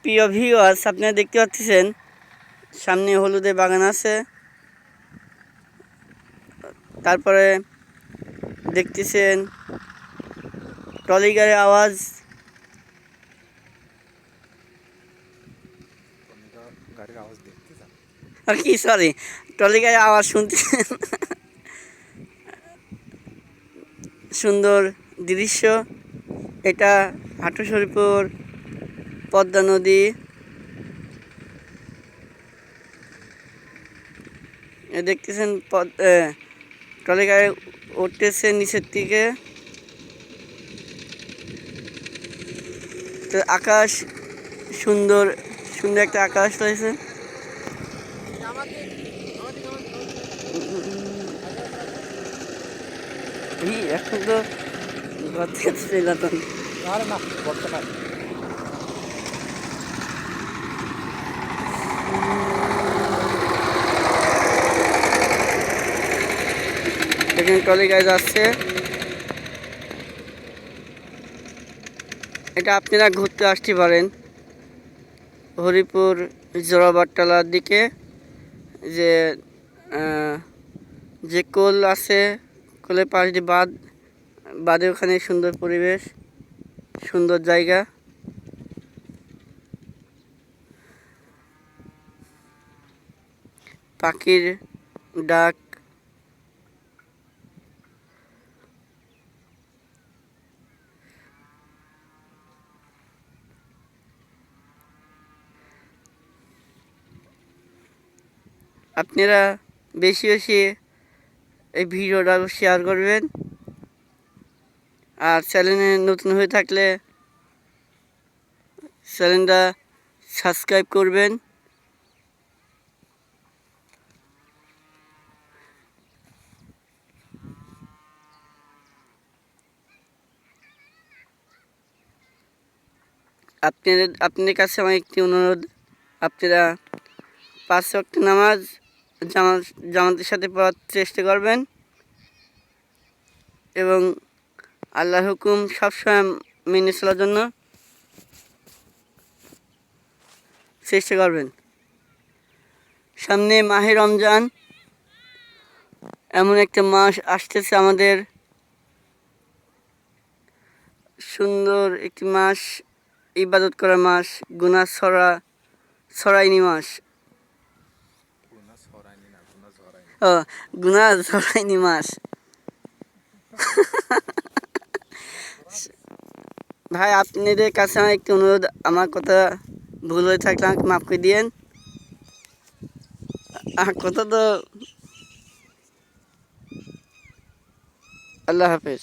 প্রিয় ভিউয়ার্স, আপনারা দেখতে পাচ্ছেন সামনে হলুদে বাগান আছে। তারপরে দেখতেছেন ট্রলি গাড়ির আওয়াজ। আর কি সরি, ট্রলি গাড়ির আওয়াজ শুনতেছেন। সুন্দর দৃশ্য এটা, হাটু শরীফপুর পদ্মা নদী। দেখতেছেন ট্রলি গাড়ি উঠতেছে নিচের দিকে। তো আকাশ সুন্দর সুন্দর একটা আকাশ রয়েছে। এখন তো এখানে ট্রলি গাড়ি যাচ্ছে। এটা আপনারা ঘুরতে আসতে পারেন হরিপুর জোড়াবাট্টালার দিকে। যে কোল আছে, কোলের পাশ দিয়ে বাদে ওখানে সুন্দর পরিবেশ, সুন্দর জায়গা। পাখির ডাক, আপনারা বেশি বেশি এই ভিডিওটা শেয়ার করবেন। আর চ্যানেলে নতুন হয়ে থাকলে চ্যানেলটা সাবস্ক্রাইব করবেন। আপনাদের কাছে আমার একটি অনুরোধ, আপনারা 5 ওয়াক্ত নামাজ জামাতের সাথে পড়ার চেষ্টা করবেন এবং আল্লাহর হুকুম সবসময় মেনে চলার জন্য চেষ্টা করবেন। সামনে মাহে রমজান, এমন একটা মাস আসতেছে আমাদের, সুন্দর একটি মাস, ইবাদত করার মাস, গুনাহ ছড়াইনি মাস। গুনাহ ছড়াইনি মাস। ভাই, আপনাদের কাছে আমার একটি অনুরোধ, আমার কথা ভুল হয়ে থাকলে আমাকে মাফ করে দিয়েন। কথা তো, আল্লাহ হাফেজ।